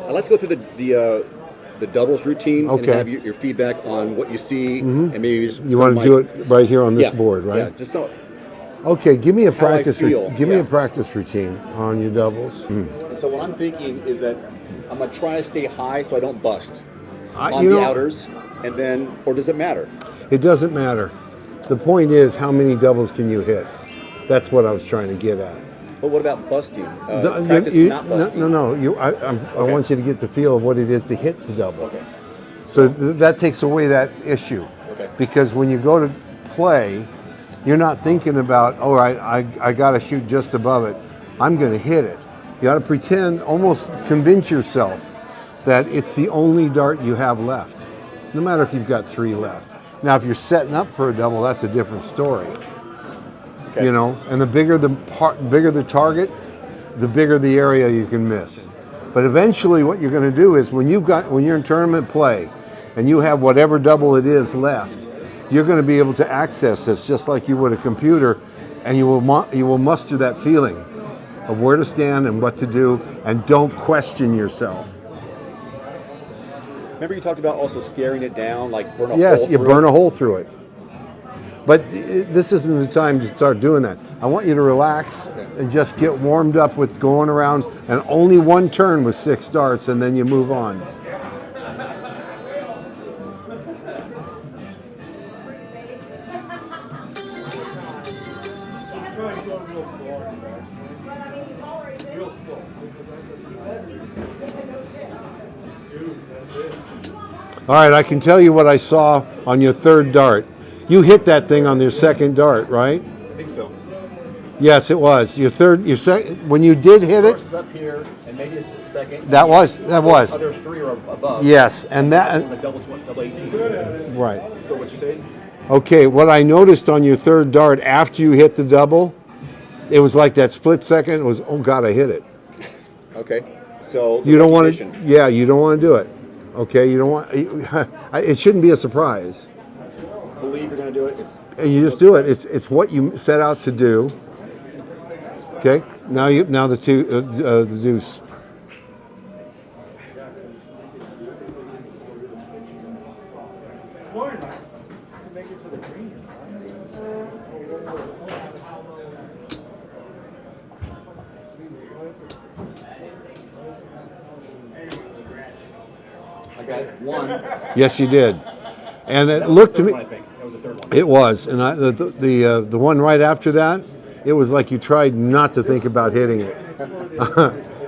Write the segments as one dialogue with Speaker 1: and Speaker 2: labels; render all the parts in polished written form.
Speaker 1: I'd like to go through the doubles routine and
Speaker 2: Okay.
Speaker 1: have your feedback on what you see and maybe just
Speaker 2: You want to do it right here on this board, right?
Speaker 1: Yeah, just so.
Speaker 2: Okay, give me a
Speaker 1: How I
Speaker 2: practice.
Speaker 1: feel,
Speaker 2: Give me
Speaker 1: yeah.
Speaker 2: a practice routine on your doubles.
Speaker 1: And so what I'm thinking is that I'm gonna try to stay high so I don't bust on
Speaker 2: you
Speaker 1: the
Speaker 2: know,
Speaker 1: outers, and then, or does it matter?
Speaker 2: It doesn't matter. The point is, how many doubles can you hit? That's what I was trying to get at.
Speaker 1: But what about busting? Practice not busting.
Speaker 2: No. I want you to get the feel of what it is to hit the double.
Speaker 1: Okay.
Speaker 2: So that takes away that issue.
Speaker 1: Okay.
Speaker 2: Because when you go to play, you're not thinking about, all right, I got to shoot just above it. I'm going to hit it. You got to pretend, almost convince yourself that it's the only dart you have left, no matter if you've got 3 left. Now, if you're setting up for a double, that's a different story.
Speaker 1: Okay.
Speaker 2: You know, and the bigger the target, the bigger the area you can miss. But eventually, what you're going to do is when you're in tournament play, and you have whatever double it is left, you're going to be able to access this just like you would a computer, and you will muster that feeling of where to stand and what to do, and don't question yourself.
Speaker 1: Remember you talked about also staring it down, like burn a hole through
Speaker 2: Yes, you burn
Speaker 1: it?
Speaker 2: a hole through it. But this isn't the time to start doing that. I want you to relax and just get warmed up with going around, and only one turn with 6 darts, and then you move on. All right, I can tell you what I saw on your 3rd dart. You hit that thing on your 2nd dart, right?
Speaker 1: I think so.
Speaker 2: Yes, it was. When you did hit it,
Speaker 1: First is up here, and maybe a second.
Speaker 2: that was.
Speaker 1: Other 3 are above.
Speaker 2: Yes, and that.
Speaker 1: On the double 18.
Speaker 2: Right.
Speaker 1: So what you say?
Speaker 2: Okay, what I noticed on your 3rd dart after you hit the double, it was like that split second. It was, oh God, I hit it.
Speaker 1: Okay. So
Speaker 2: You don't want to. Yeah, you don't want to do it. Okay, you don't want. It shouldn't be a surprise.
Speaker 1: Believe you're going to do it.
Speaker 2: And you just do it. It's what you set out to do. Okay. Now the deuce.
Speaker 1: I got 1.
Speaker 2: Yes, you did. And it looked to me.
Speaker 1: I think that was the 3rd one.
Speaker 2: It was, and the one right after that, it was like you tried not to think about hitting it,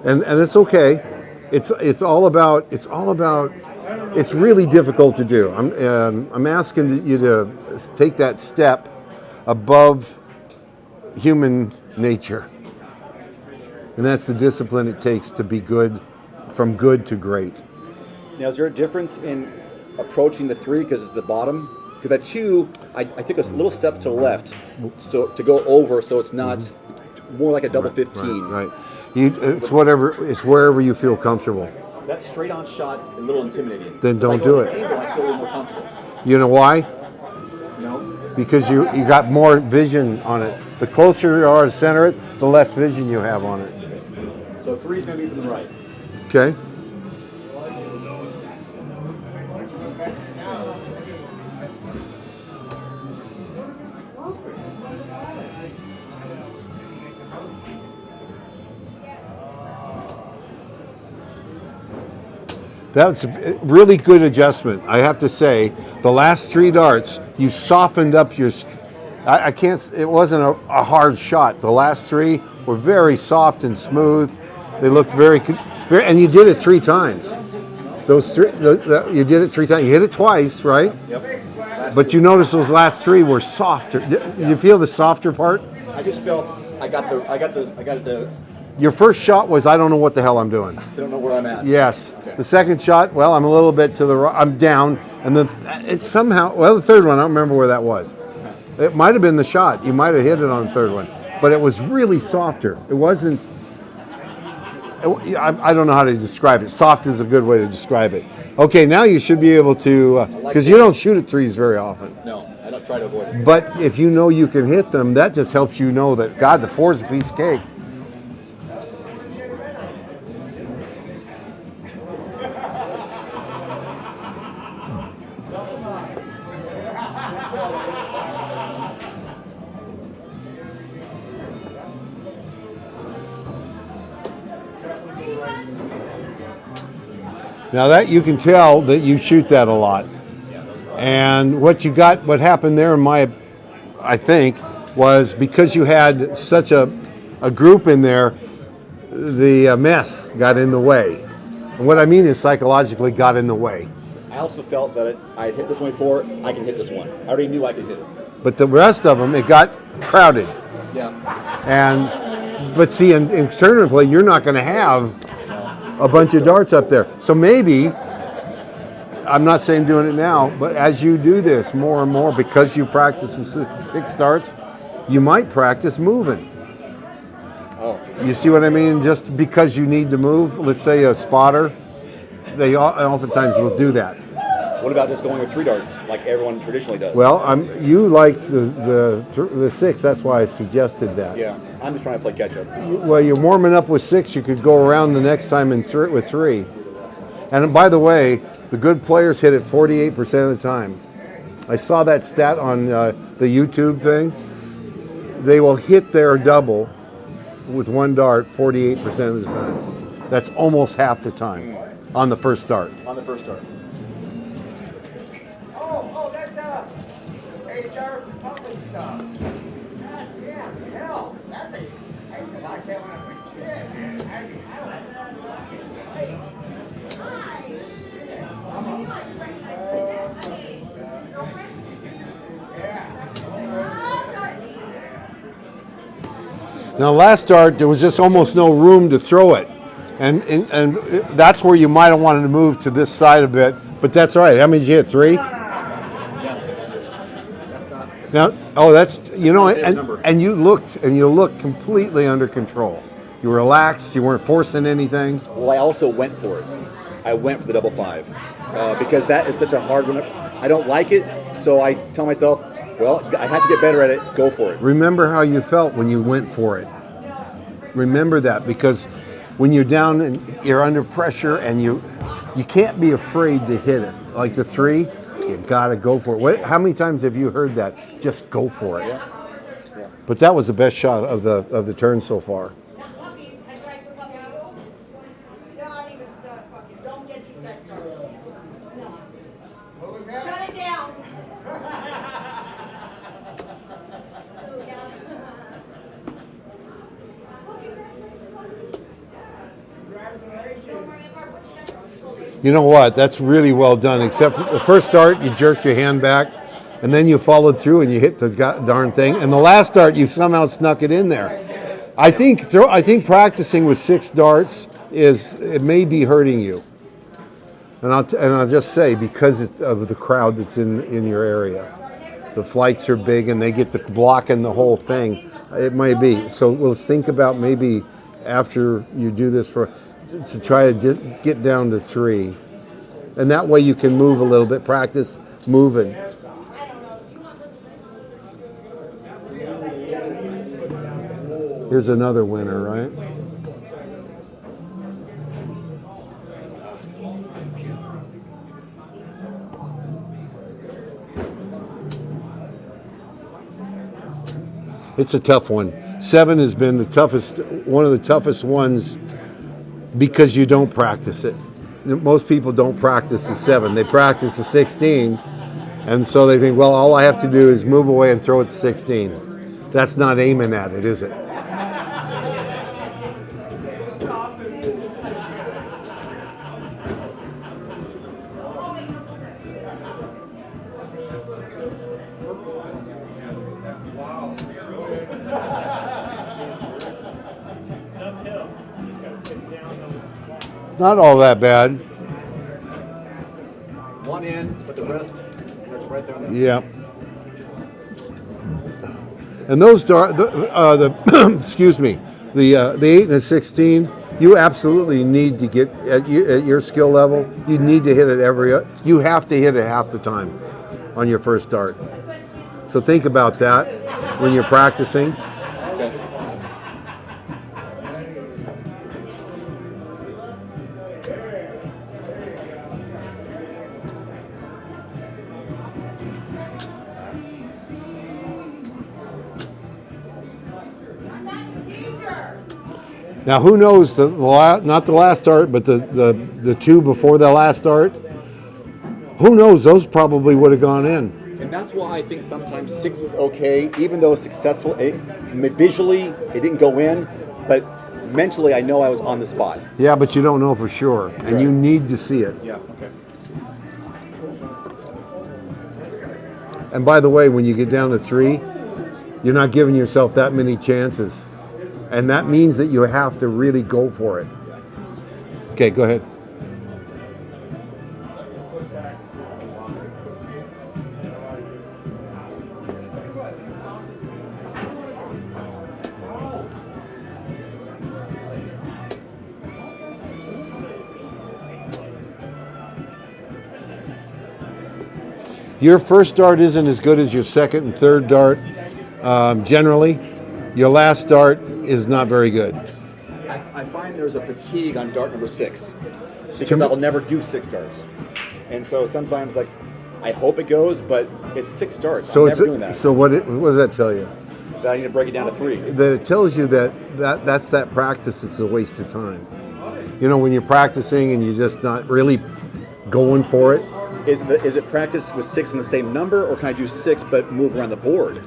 Speaker 2: and it's okay. It's all about. It's really difficult to do. I'm asking you to take that step above human nature, and that's the discipline it takes to be good, from good to great.
Speaker 1: Now, is there a difference in approaching the 3 because it's the bottom? Because that 2, I take a little step to the left, so to go over, so it's not more like a double 15.
Speaker 2: Right. It's wherever you feel comfortable.
Speaker 1: That straight-on shot's a little intimidating.
Speaker 2: Then don't
Speaker 1: Like,
Speaker 2: do
Speaker 1: on
Speaker 2: it.
Speaker 1: the angle, I feel a little more comfortable.
Speaker 2: You know why?
Speaker 1: No.
Speaker 2: Because you got more vision on it. The closer you are to center it, the less vision you have on it.
Speaker 1: So 3's going to be from the right.
Speaker 2: Okay? That's a really good adjustment. I have to say, the last 3 darts, you softened up your. I can't. It wasn't a hard shot. The last 3 were very soft and smooth. They looked very, and you did it 3 times. Those 3, you did it 3 times. You hit it twice, right?
Speaker 1: Yep.
Speaker 2: But you notice those last 3 were softer. You feel the softer part?
Speaker 1: I just felt I got the.
Speaker 2: Your first shot was, I don't know what the hell I'm doing.
Speaker 1: I don't know where I'm at.
Speaker 2: Yes. Okay. The second shot, well, I'm a little bit to the right. I'm down. And then it's somehow, well, the 3rd one, I don't remember where that was. It might have been the shot. You might have hit it on the 3rd one. But it was really softer. It wasn't, I don't know how to describe it. Soft is a good way to describe it. Okay, now you should be able to, because you don't shoot at 3s very often.
Speaker 1: No, I don't try to avoid it.
Speaker 2: But if you know you can hit them, that just helps you know that, God, the 4 is a piece of cake. Now that you can tell that you shoot that a lot. And what happened there I think, was because you had such a group in there, the mess got in the way. And what I mean is psychologically got in the way.
Speaker 1: I also felt that I'd hit this one before, I can hit this one. I already knew I could hit it.
Speaker 2: But the rest of them, it got crowded.
Speaker 1: Yeah.
Speaker 2: But see, in tournament play, you're not going to have a bunch of darts up there. So maybe, I'm not saying doing it now, but as you do this more and more, because you practice with six darts, you might practice moving.
Speaker 1: Oh.
Speaker 2: You see what I mean? Just because you need to move, let's say a spotter, they oftentimes will do that.
Speaker 1: What about just going with 3 darts like everyone traditionally does?
Speaker 2: Well, you like the 6, that's why I suggested that.
Speaker 1: Yeah, I'm just trying to play catch up.
Speaker 2: Well, you're warming up with 6, you could go around the next time with 3. And by the way, the good players hit it 48% of the time. I saw that stat on the YouTube thing. They will hit their double with 1 dart 48% of the time. That's almost half the time on the first dart.
Speaker 1: On the first dart.
Speaker 3: Oh, that's HR public stuff. Yeah, hell, that's I used to like that when I was a kid, man. I like
Speaker 2: Now, last dart, there was just almost no room to throw it. And that's where you might have wanted to move to this side a bit, but that's all right. How many did you hit? 3? Now, that's, and you looked completely under control. You were relaxed, you weren't forcing anything.
Speaker 1: Well, I also went for it. I went for the double 5 because that is such a hard one. I don't like it, so I tell myself, well, I have to get better at it, go for it.
Speaker 2: Remember how you felt when you went for it. Remember that, because when you're down and you're under pressure and you can't be afraid to hit it. Like the 3, you gotta go for it. How many times have you heard that? Just go for it.
Speaker 1: Yeah. Yeah.
Speaker 2: But that was the best shot of the turn so far.
Speaker 4: Shut it down.
Speaker 2: You know what? That's really well done. Except for the first dart, you jerked your hand back, and then you followed through and you hit the darn thing. And the last dart, you somehow snuck it in there. I think practicing with 6 darts it may be hurting you. And I'll just say, because of the crowd that's in your area, the flights are big and they get to blocking the whole thing. It might be. So let's think about maybe after you do this to try to get down to 3, and that way you can move a little bit. Practice moving. Here's another winner, right? It's a tough one. 7 has been one of the toughest ones because you don't practice it. Most people don't practice the 7. They practice the 16, and so they think, well, all I have to do is move away and throw it to 16. That's not aiming at it, is it? Not all that bad.
Speaker 1: One in, but the rest, that's right there on the
Speaker 2: Yeah. And those excuse me, the 8 and the 16, you absolutely need to get at your skill level. You need to hit it you have to hit it half the time on your first dart. So think about that when you're practicing.
Speaker 1: Okay.
Speaker 2: Now, who knows? Not the last dart, but the two before the last dart. Who knows? Those probably would have gone in.
Speaker 1: And that's why I think sometimes 6 is okay, even though it's successful. Visually, it didn't go in, but mentally, I know I was on the spot.
Speaker 2: Yeah, but you don't know for sure, and you need to see it.
Speaker 1: Yeah. Okay.
Speaker 2: And by the way, when you get down to 3, you're not giving yourself that many chances. And that means that you have to really go for it. Okay, go ahead. Your first dart isn't as good as your second and third dart, generally. Your last dart is not very good.
Speaker 1: I find there's a fatigue on dart number 6 because I'll never do 6 darts, and so sometimes like I hope it goes, but it's 6 darts.
Speaker 2: So
Speaker 1: I'm never doing that.
Speaker 2: So what does that tell you?
Speaker 1: That I need to break it down to 3.
Speaker 2: That it tells you that's that practice. It's a waste of time. You know, when you're practicing and you're just not really going for it.
Speaker 1: Is it practice with 6 in the same number, or can I do 6 but move around the board?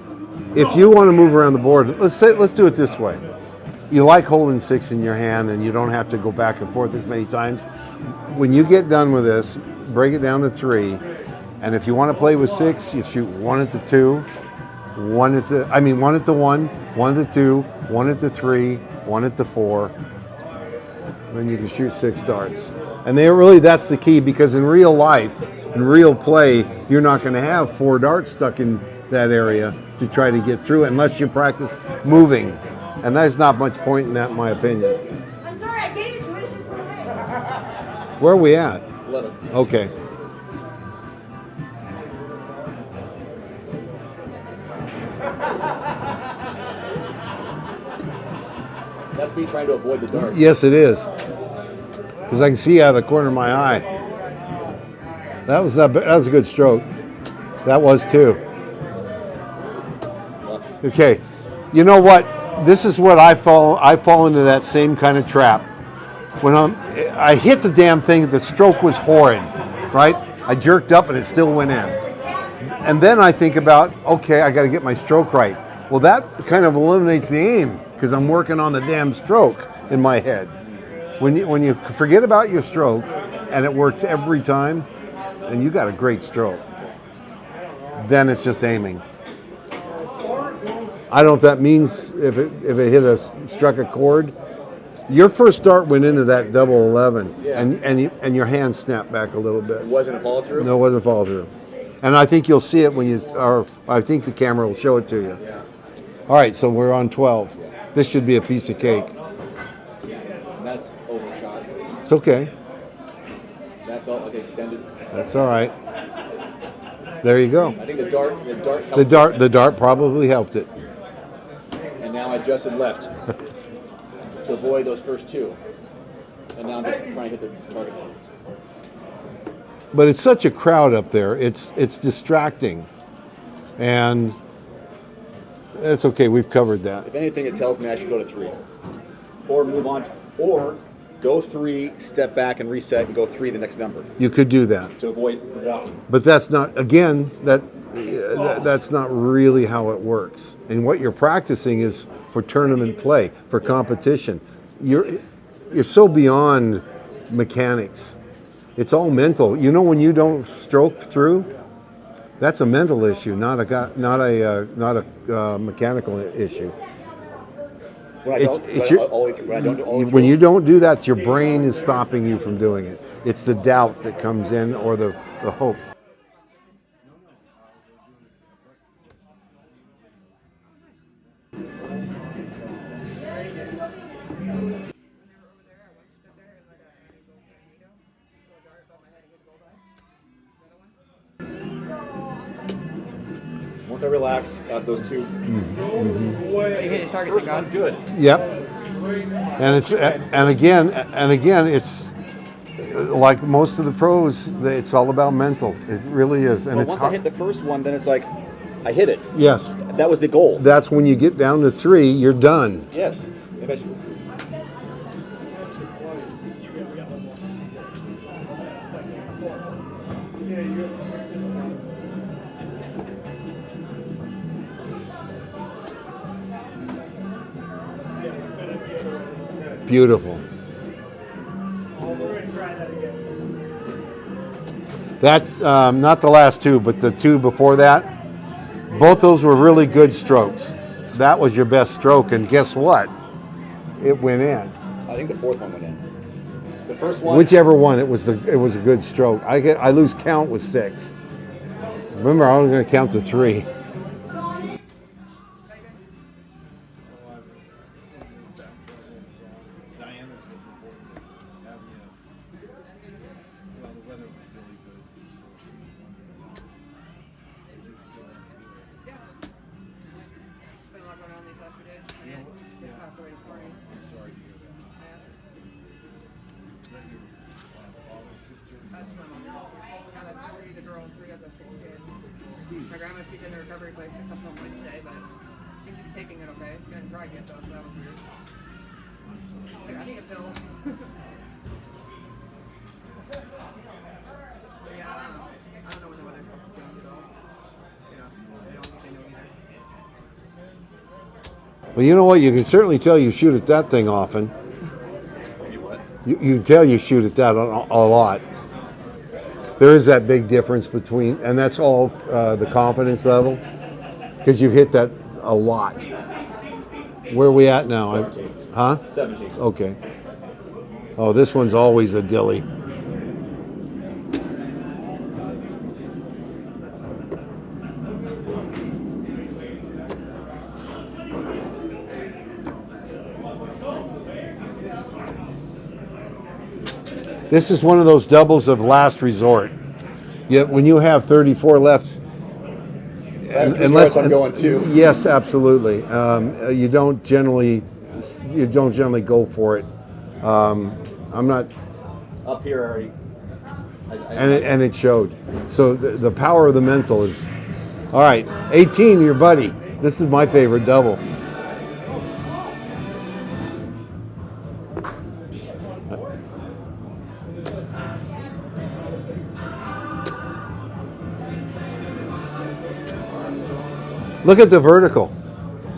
Speaker 2: If you want to move around the board, let's do it this way. You like holding 6 in your hand, and you don't have to go back and forth as many times. When you get done with this, break it down to 3, and if you want to play with 6, you shoot 1 at the 2, 1 at the 1, 1 at the 2, 1 at the 3, 1 at the 4. Then you can shoot 6 darts. And that's the key, because in real life, in real play, you're not going to have 4 darts stuck in that area to try to get through it unless you practice moving. And there's not much point in that, in my opinion.
Speaker 4: I'm sorry, I gave it to you. It just went away.
Speaker 2: Where are we at?
Speaker 1: 11.
Speaker 2: Okay.
Speaker 1: That's me trying to avoid the dart.
Speaker 2: Yes, it is. Because I can see out of the corner of my eye. That was a good stroke. That was too. Okay, you know what? This is what I fall into that same kind of trap. When I hit the damn thing, the stroke was horrid, right? I jerked up and it still went in. And then I think about, okay, I got to get my stroke right. Well, that kind of eliminates the aim because I'm working on the damn stroke in my head. When you forget about your stroke and it works every time, and you got a great stroke, then it's just aiming. I don't know if that means if it struck a chord. Your first dart went into that double 11,
Speaker 1: Yeah.
Speaker 2: and your hand snapped back a little bit.
Speaker 1: It wasn't a follow through?
Speaker 2: No, it wasn't follow through. And I think you'll see it or I think the camera will show it to you.
Speaker 1: Yeah.
Speaker 2: All right, so we're on 12. This should be a piece of cake.
Speaker 1: And that's overshot.
Speaker 2: It's okay.
Speaker 1: That felt like it extended.
Speaker 2: That's all right. There you go.
Speaker 1: I think the dart helped.
Speaker 2: The dart probably helped it.
Speaker 1: And now I adjusted left to avoid those first 2. And now I'm just trying to hit the target.
Speaker 2: But it's such a crowd up there. It's distracting, and that's okay. We've covered that.
Speaker 1: If anything, it tells me I should go to 3. Or move on. Or go 3, step back and reset, and go 3 the next number
Speaker 2: You could do that,
Speaker 1: to avoid walking.
Speaker 2: but that's not. Again, that's not really how it works. And what you're practicing is for tournament play, for competition. You're so beyond mechanics. It's all mental. You know, when you don't stroke through, that's a mental issue, not a mechanical issue.
Speaker 1: When I don't,
Speaker 2: When you don't do that, your brain is stopping you from doing it. It's the doubt that comes in, or the hope.
Speaker 1: Once I relax after those 2,
Speaker 5: You hit his target.
Speaker 1: first one's good.
Speaker 2: Yep. And again, it's like most of the pros. It's all about mental. It really is, and
Speaker 1: But
Speaker 2: it's
Speaker 1: once I
Speaker 2: hard.
Speaker 1: hit the first one, then it's like, I hit it.
Speaker 2: Yes,
Speaker 1: That was the goal.
Speaker 2: that's when you get down to 3. You're done.
Speaker 1: Yes. Maybe I should.
Speaker 2: Beautiful.
Speaker 3: We're going to try that again.
Speaker 2: That, not the last two, but the two before that, both those were really good strokes. That was your best stroke, and guess what? It went in.
Speaker 1: I think the fourth one went in. The first one.
Speaker 2: Whichever one, it was a good stroke. I lose count with 6. Remember, I was going to count to 3.
Speaker 5: Been a lot going on these last few days. Yeah. Passed away this morning. That's my mom. Yeah, that's 3, the girl, 3 of the 6 kids. My grandma's she's in the recovery place a couple of Wednesday, but seems to be taking it okay. She hasn't tried yet though, so that was weird. Like, I need a pill. But yeah, I don't know when the weather's supposed to change at all. You know, I don't think they know either.
Speaker 2: Well, you know what? You can certainly tell you shoot at that thing often.
Speaker 1: You what?
Speaker 2: You can tell you shoot at that a lot. There is that big difference between, and that's all the confidence level, because you've hit that a lot. Where are we at now?
Speaker 1: 17.
Speaker 2: Okay. Oh, this one's always a dilly. This is one of those doubles of last resort. Yet when you have 34 left,
Speaker 1: Unless I'm going 2.
Speaker 2: Yes, absolutely. You don't generally go for it. I'm not,
Speaker 1: Up here already.
Speaker 2: and it showed. So the power of the mental is. All right, 18, your buddy. This is my favorite double. Look at the vertical.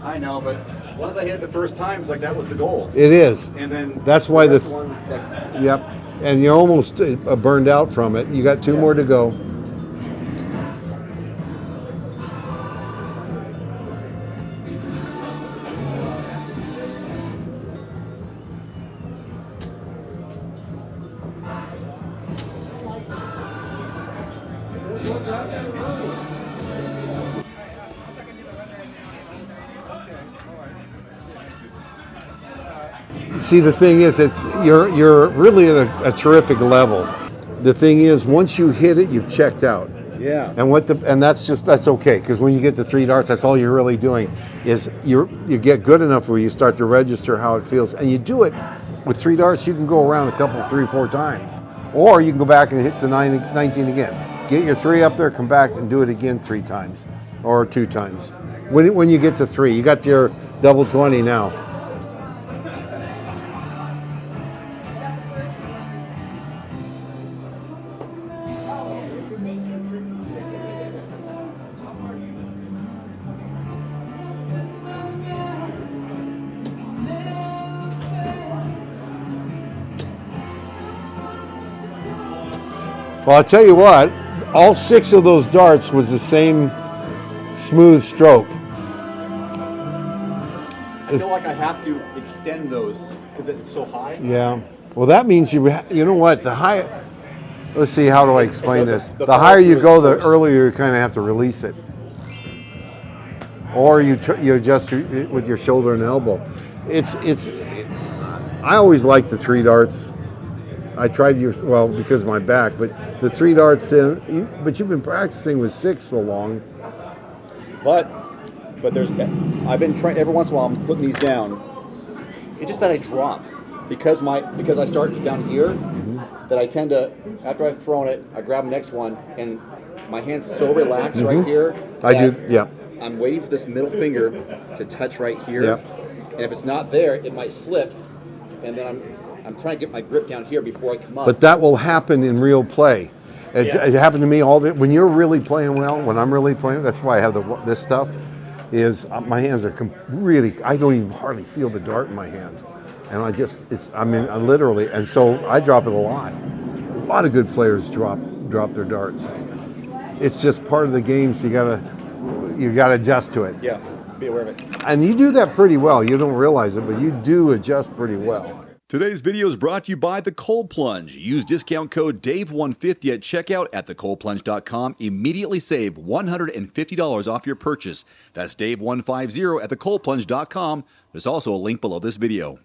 Speaker 1: I know, but once I hit it the first time, it's like that was the goal.
Speaker 2: It is.
Speaker 1: And then
Speaker 2: That's why
Speaker 1: rest
Speaker 2: the-
Speaker 1: one, it's like,
Speaker 2: Yep. And you're almost burned out from it. You got 2 more to go. See, the thing is, you're really at a terrific level. The thing is, once you hit it, you've checked out.
Speaker 1: yeah.
Speaker 2: And that's okay, because when you get to 3 darts, that's all you're really doing is you get good enough where you start to register how it feels, and you do it with 3 darts. You can go around a couple, 3 or 4 times, or you can go back and hit the 19 again. Get your 3 up there, come back and do it again 3 times or 2 times. When you get to 3, you got your double 20 now. Well, I'll tell you what, all 6 of those darts was the same smooth stroke.
Speaker 1: I feel like I have to extend those because it's so high.
Speaker 2: Yeah. Well, that means you know what, the higher, let's see, how do I explain this?
Speaker 1: The
Speaker 2: The higher you
Speaker 1: follow-through
Speaker 2: go,
Speaker 1: is
Speaker 2: the
Speaker 1: first.
Speaker 2: earlier you kind of have to release it. Or you adjust with your shoulder and elbow. I always like the 3 darts. I tried because of my back, but the 3 darts but you've been practicing with 6 so long.
Speaker 1: But I've been trying every once in a while. I'm putting these down. It's just that I drop because I start down here. That I tend to, after I've thrown it, I grab the next one and my hand's so relaxed right here.
Speaker 2: I do,
Speaker 1: that
Speaker 2: yeah.
Speaker 1: I'm waiting for this middle finger to touch right here.
Speaker 2: Yep.
Speaker 1: And if it's not there, it might slip, and then I'm trying to get my grip down here before I come up.
Speaker 2: But that will happen in real play. It happened to me when you're really playing well. When I'm really playing, that's why I have this stuff. Is my hands are really. I don't even hardly feel the dart in my hand. And I mean, I literally, and so I drop it a lot. A lot of good players drop their darts. It's just part of the game, so you gotta adjust to it.
Speaker 1: Yeah, be aware of it.
Speaker 2: And you do that pretty well. You don't realize it, but you do adjust pretty well.
Speaker 6: Today's video is brought to you by The Cold Plunge. Use discount code DAVE150 at checkout at thecoldplunge.com. Immediately save $150 off your purchase. That's DAVE150 at thecoldplunge.com. There's also a link below this video.